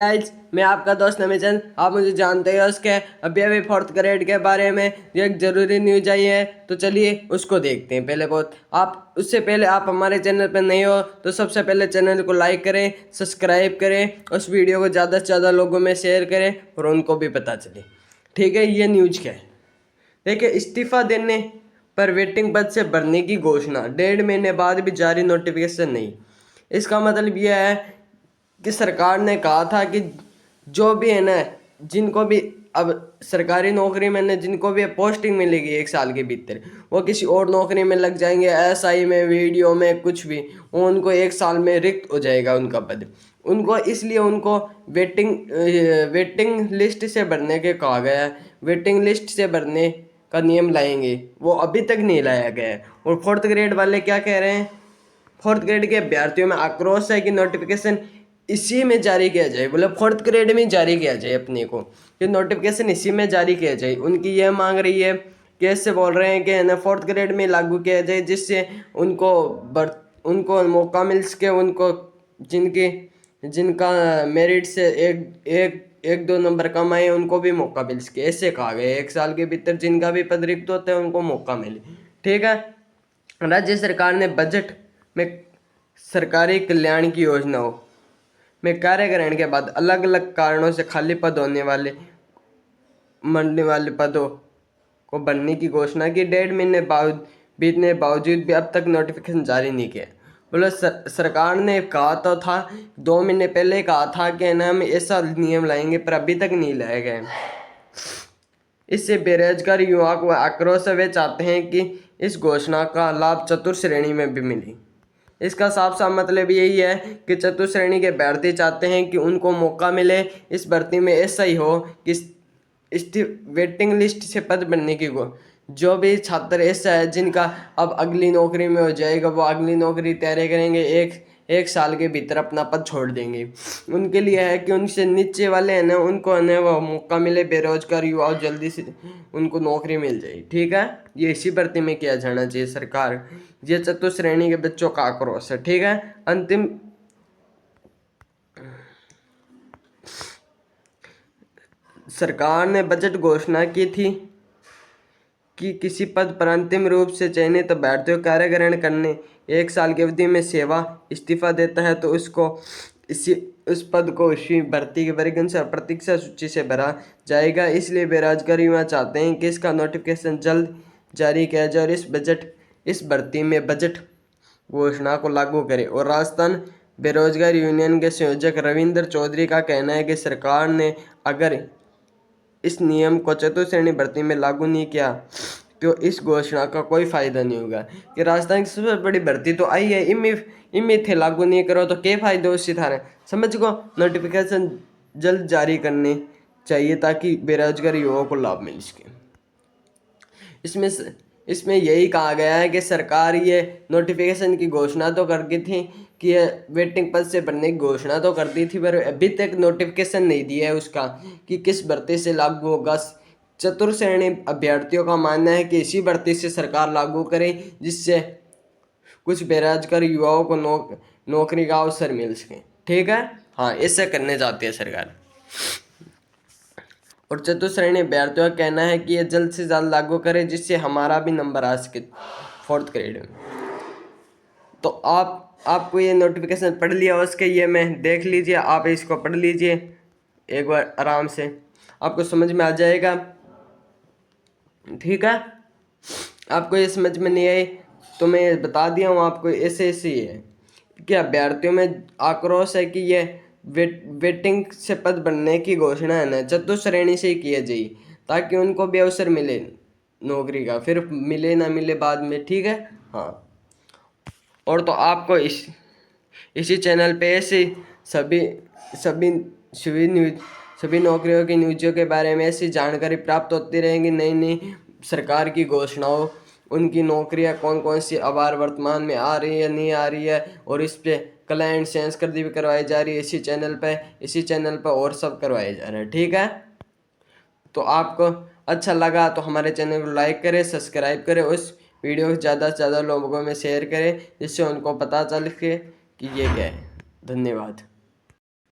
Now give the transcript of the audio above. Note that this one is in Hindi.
गाइस, मैं आपका दोस्त नमीचंद। आप मुझे जानते हो उसके अभी फोर्थ ग्रेड के बारे में जो एक ज़रूरी न्यूज आई है, तो चलिए उसको देखते हैं। पहले बहुत आप उससे पहले आप हमारे चैनल पर नहीं हो तो सबसे पहले चैनल को लाइक करें, सब्सक्राइब करें, उस वीडियो को ज़्यादा से ज़्यादा लोगों में शेयर करें और उनको भी पता चले। ठीक है, ये न्यूज क्या है देखिए। इस्तीफा देने पर वेटिंग पद से भरने की घोषणा, 1.5 महीने बाद भी जारी नोटिफिकेशन नहीं। इसका मतलब यह है कि सरकार ने कहा था कि जो भी है ना, जिनको भी अब सरकारी नौकरी में ना जिनको भी पोस्टिंग मिलेगी 1 साल के भीतर, वो किसी और नौकरी में लग जाएंगे, एसआई में, वीडियो में, कुछ भी, उनको 1 साल में रिक्त हो जाएगा उनका पद। उनको इसलिए उनको वेटिंग लिस्ट से भरने के कहा गया है। वेटिंग लिस्ट से भरने का नियम लाएंगे, वो अभी तक नहीं लाया गया है। और फोर्थ ग्रेड वाले क्या कह रहे हैं, फोर्थ ग्रेड के अभ्यर्थियों में आक्रोश है कि नोटिफिकेशन इसी में जारी किया जाए, मतलब फोर्थ ग्रेड में जारी किया जाए अपने को, कि नोटिफिकेशन इसी में जारी किया जाए। उनकी यह मांग रही है, कैसे बोल रहे हैं कि ना फोर्थ ग्रेड में लागू किया जाए, जिससे उनको मौका मिल सके, उनको जिनका मेरिट से एक एक एक दो नंबर कम आए उनको भी मौका मिल सके। ऐसे कहा गया 1 साल के भीतर जिनका भी पद रिक्त होता है उनको मौका मिले। ठीक है। राज्य सरकार ने बजट में सरकारी कल्याण की योजनाओं में कार्यकरण के बाद अलग अलग कारणों से खाली पद मरने वाले पदों को भरने की घोषणा की। 1.5 महीने बीतने बावजूद भी अब तक नोटिफिकेशन जारी नहीं किया। बोलो सरकार ने कहा तो था, 2 महीने पहले कहा था कि ना हम ऐसा नियम लाएंगे, पर अभी तक नहीं लाए गए। इससे बेरोजगार युवाओं को आक्रोश है। वे चाहते हैं कि इस घोषणा का लाभ चतुर्थ श्रेणी में भी मिले। इसका साफ साफ मतलब यही है कि चतुर्थ श्रेणी के अभ्यर्थी चाहते हैं कि उनको मौका मिले इस भर्ती में। ऐसा ही हो कि इस वेटिंग लिस्ट से पद बनने की जो भी छात्र ऐसा है जिनका अब अगली नौकरी में हो जाएगा, वो अगली नौकरी तैयारी करेंगे, एक साल के भीतर अपना पद छोड़ देंगे। उनके लिए है कि उनसे नीचे वाले हैं ना, उनको है ना वो मौका मिले, बेरोजगार युवाओं जल्दी से उनको नौकरी मिल जाए। ठीक है, ये इसी भर्ती में किया जाना चाहिए सरकार। ये चतुर्थ श्रेणी के बच्चों का आक्रोश है। ठीक है। अंतिम सरकार ने बजट घोषणा की थी कि किसी पद पर अंतिम रूप से चयनित अभ्यर्थियों कार्यकरण करने 1 साल की अवधि में सेवा इस्तीफा देता है तो उस पद को इसी भर्ती के वर्ग अनुसार प्रतीक्षा सूची से भरा जाएगा। इसलिए बेरोजगार युवा चाहते हैं कि इसका नोटिफिकेशन जल्द जारी किया जाए और इस भर्ती में बजट घोषणा को लागू करे। और राजस्थान बेरोजगार यूनियन के संयोजक रविंद्र चौधरी का कहना है कि सरकार ने अगर इस नियम को चतुर्थ श्रेणी भर्ती में लागू नहीं किया तो इस घोषणा का कोई फायदा नहीं होगा। कि राजस्थान की सबसे बड़ी भर्ती तो आई है, इनमें थे लागू नहीं करो तो क्या फायदा उससे थारे। समझ को, नोटिफिकेशन जल्द जारी करने चाहिए ताकि बेरोजगार युवाओं को लाभ मिल सके। इसमें यही कहा गया है कि सरकार ये नोटिफिकेशन की घोषणा तो कर दी थी कि ये वेटिंग पद से भरने की घोषणा तो कर दी थी, पर अभी तक नोटिफिकेशन नहीं दिया है उसका कि किस भर्ती से लागू होगा। चतुर्थ श्रेणी अभ्यर्थियों का मानना है कि इसी भर्ती से सरकार लागू करे, जिससे कुछ बेरोजगार युवाओं को नौकरी का अवसर मिल सके। ठीक है, हाँ, ऐसे करने जाती है सरकार। और चतुर्थ श्रेणी अभ्यर्थियों का कहना है कि ये जल्द से जल्द लागू करे, जिससे हमारा भी नंबर आ सके फोर्थ ग्रेड में। तो आपको ये नोटिफिकेशन पढ़ लिया उसके, ये मैं देख लीजिए, आप इसको पढ़ लीजिए एक बार आराम से, आपको समझ में आ जाएगा। ठीक है, आपको ये समझ में नहीं आई तो मैं बता दिया हूँ आपको। ऐसे ही है कि अभ्यर्थियों में आक्रोश है कि ये वेटिंग से पद बनने की घोषणा है ना चतुर्थ श्रेणी से ही किया जाए, ताकि उनको भी अवसर मिले नौकरी का, फिर मिले ना मिले बाद में। ठीक है, हाँ। और तो आपको इसी चैनल पे ऐसे सभी सभी सभी नौकरियों की न्यूज़ों के बारे में ऐसी जानकारी प्राप्त होती रहेंगी। नई नई सरकार की घोषणाओं, उनकी नौकरियां कौन कौन सी अबार वर्तमान में आ रही है, नहीं आ रही है, और इस पे क्लाइंट संस्कृति भी करवाई जा रही है इसी चैनल पे और सब करवाए जा रहे हैं। ठीक है, तो आपको अच्छा लगा तो हमारे चैनल को लाइक करें, सब्सक्राइब करें, उस वीडियो को ज़्यादा से ज़्यादा लोगों में शेयर करें, जिससे उनको पता चल के कि ये क्या है। धन्यवाद।